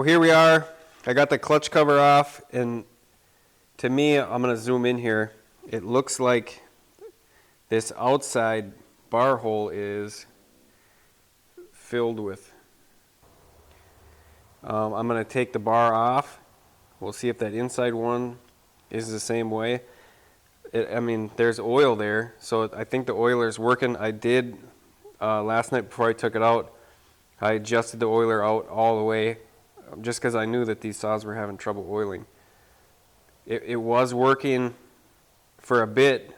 here we are. I got the clutch cover off, and to me, I'm going to zoom in here. It looks like this outside bar hole is filled with. I'm going to take the bar off. We'll see if that inside one is the same way. I mean, there's oil there, so I think the oiler's working. I did, last night before I took it out, I adjusted the oiler out all the way just because I knew that these saws were having trouble oiling. It was working for a bit,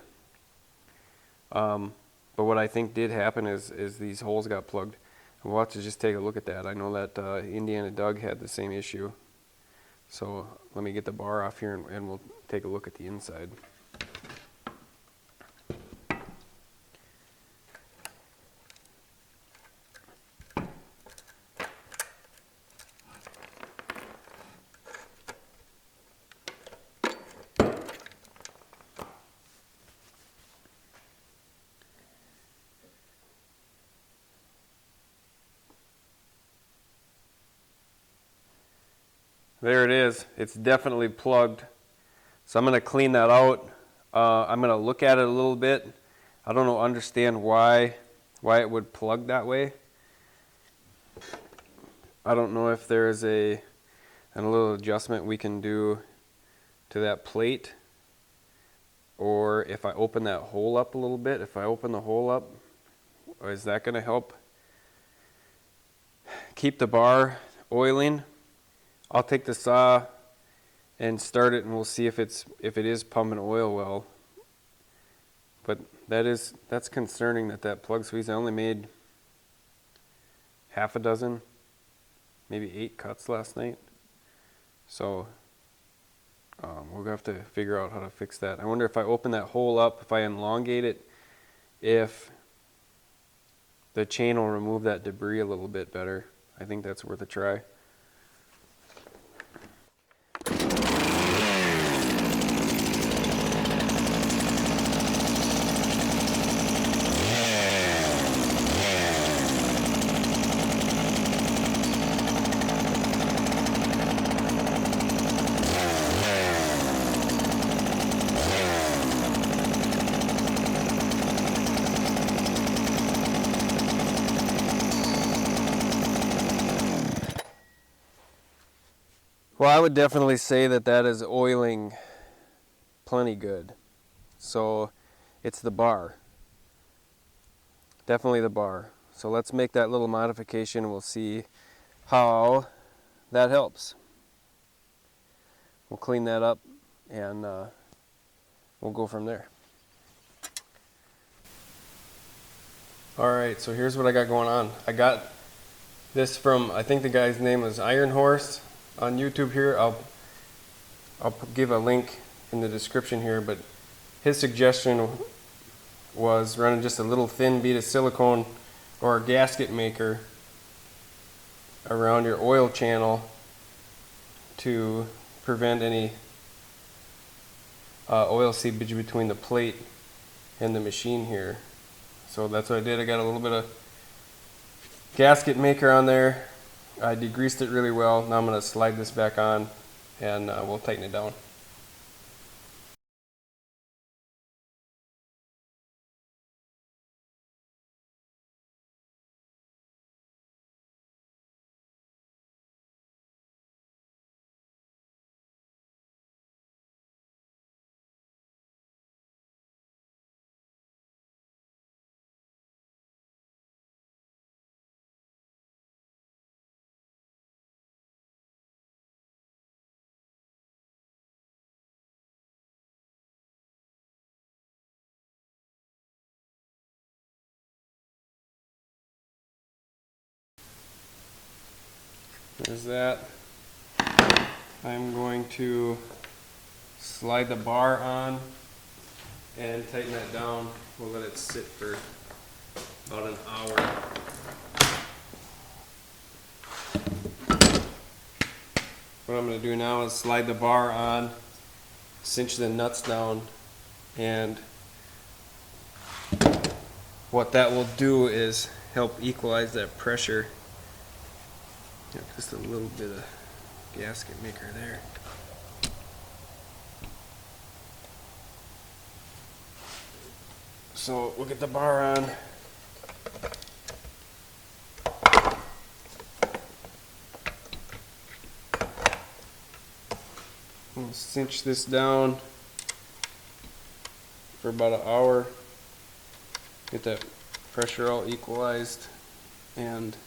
but what I think did happen is these holes got plugged. We'll have to just take a look at that. I know that Indiana Doug had the same issue. So let me get the bar off here and we'll take a look at the inside. There it is. It's definitely plugged. So I'm going to clean that out. I'm going to look at it a little bit. I don't understand why it would plug that way. I don't know if there is a little adjustment we can do to that plate, or if I open that hole up a little bit. If I open the hole up, is that going to help keep the bar oiling? I'll take the saw and start it, and we'll see if it is pumping oil well. But that's concerning that plug squeeze. I only made half a dozen, maybe 8 cuts last night. So we'll have to figure out how to fix that. I wonder if I open that hole up, if I elongate it, if the chain will remove that debris a little bit better. I think that's worth a try. Well, I would definitely say that is oiling plenty good. So it's the bar. Definitely the bar. So let's make that little modification and we'll see how that helps. We'll clean that up and we'll go from there. Alright, so here's what I got going on. I got this from, I think the guy's name was Iron Horse on YouTube here. I'll give a link in the description here, but his suggestion was running just a little thin bead of silicone or a gasket maker around your oil channel to prevent any oil seepage between the plate and the machine here. So that's what I did. I got a little bit of gasket maker on there. I degreased it really well. Now I'm going to slide this back on and we'll tighten it down. There's that. I'm going to slide the bar on and tighten that down. We'll let it sit for about an hour. What I'm going to do now is slide the bar on, cinch the nuts down, and what that will do is help equalize that pressure. Just a little bit of gasket maker there. So we'll get the bar on. We'll cinch this down for about an hour. Get that pressure all equalized, and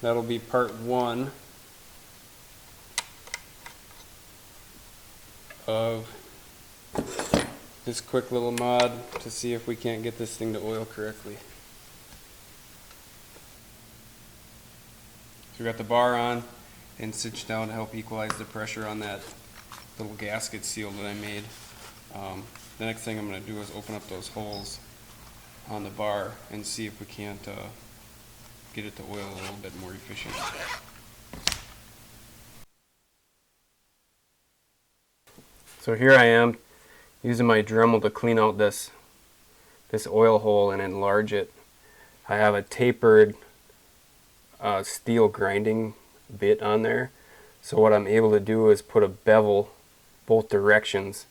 that'll be part one of this quick little mod to see if we can't get this thing to oil correctly. So we got the bar on and cinched down to help equalize the pressure on that little gasket seal that I made. The next thing I'm going to do is open up those holes on the bar and see if we can't get it to oil a little bit more efficient. So here I am using my Dremel to clean out this oil hole and enlarge it. I have a tapered steel grinding bit on there, so what I'm able to do is put a bevel both directions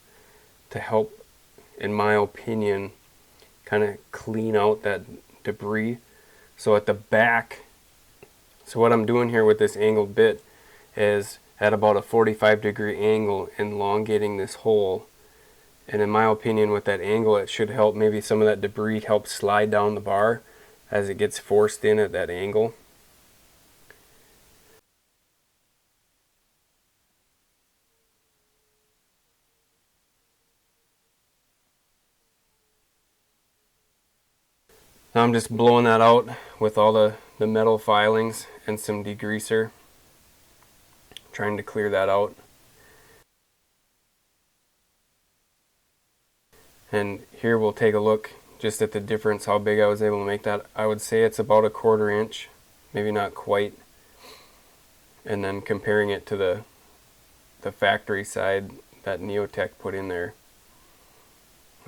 to help, in my opinion, kind of clean out that debris. So at the back, so what I'm doing here with this angled bit is at about a 45-degree angle elongating this hole, and in my opinion with that angle it should help maybe some of that debris help slide down the bar as it gets forced in at that angle. Now I'm just blowing that out with all the metal filings and some degreaser, trying to clear that out. And here we'll take a look just at the difference, how big I was able to make that. I would say it's about a 1/4 inch, maybe not quite. And then comparing it to the factory side that Neotec put in there.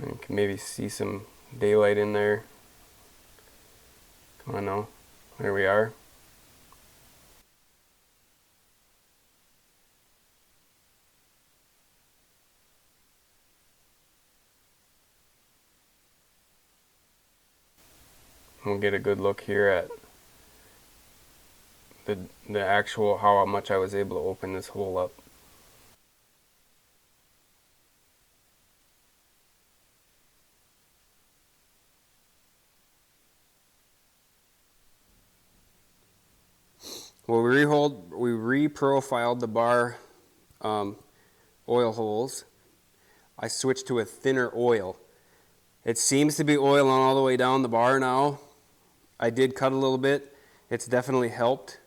You can maybe see some daylight in there. Come on now, there we are. We'll get a good look here at the actual how much I was able to open this hole up. Well, we re-profiled the bar oil holes. I switched to a thinner oil. It seems to be oiling all the way down the bar now. I did cut a little bit. It's definitely helped.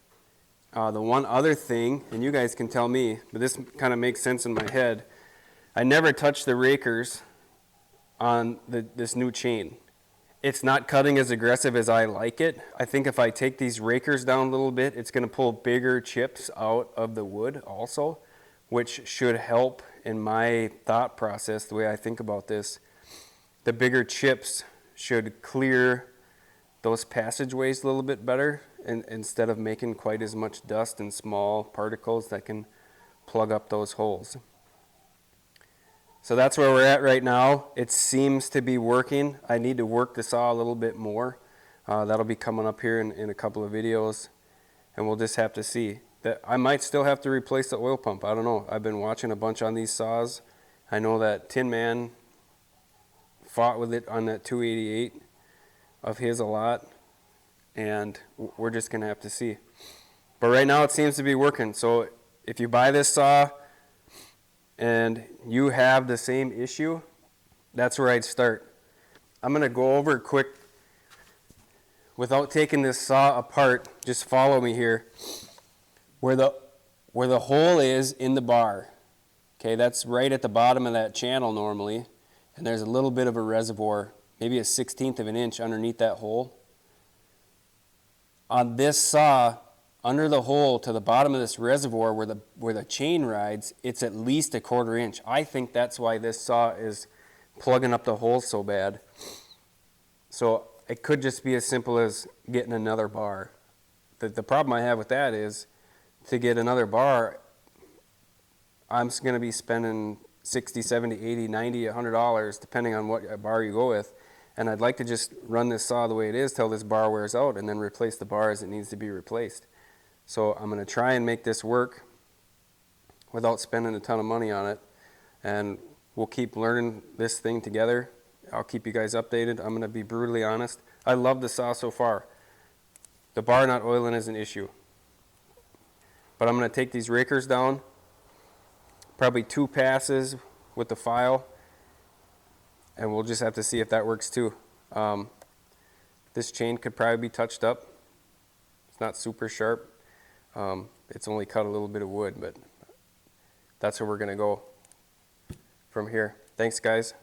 The one other thing, and you guys can tell me, but this kind of makes sense in my head, I never touched the rakers on this new chain. It's not cutting as aggressive as I like it. I think if I take these rakers down a little bit, it's going to pull bigger chips out of the wood also, which should help in my thought process, the way I think about this. The bigger chips should clear those passageways a little bit better, and instead of making quite as much dust and small particles that can plug up those holes. So that's where we're at right now. It seems to be working. I need to work the saw a little bit more. That'll be coming up here in a couple of videos, and we'll just have to see. That I might still have to replace the oil pump. I don't know. I've been watching a bunch on these saws. I know that Tin Man fought with it on that 288 of his a lot, and we're just gonna have to see. But right now it seems to be working. So if you buy this saw and you have the same issue, that's where I'd start. I'm gonna go over quick without taking this saw apart. Just follow me here. Where the hole is in the bar, okay, that's right at the bottom of that channel normally, and there's a little bit of a reservoir, maybe a 1/16 of an inch underneath that hole. On this saw, under the hole to the bottom of this reservoir where the chain rides, it's at least a 1/4 inch. I think that's why this saw is plugging up the holes so bad. So it could just be as simple as getting another bar. the problem I have with that is to get another bar, I'm going to be spending 60, 70, 80, 90, $100 depending on what bar you go with. And I'd like to just run this saw the way it is till this bar wears out and then replace the bar as it needs to be replaced. So I'm going to try and make this work without spending a ton of money on it. And we'll keep learning this thing together. I'll keep you guys updated. I'm going to be brutally honest. I love the saw so far. The bar not oiling is an issue. But I'm going to take these rakers down, probably 2 passes with the file, and we'll just have to see if that works too. This chain could probably be touched up. It's not super sharp. It's only cut a little bit of wood, but that's where we're going to go from here. Thanks, guys.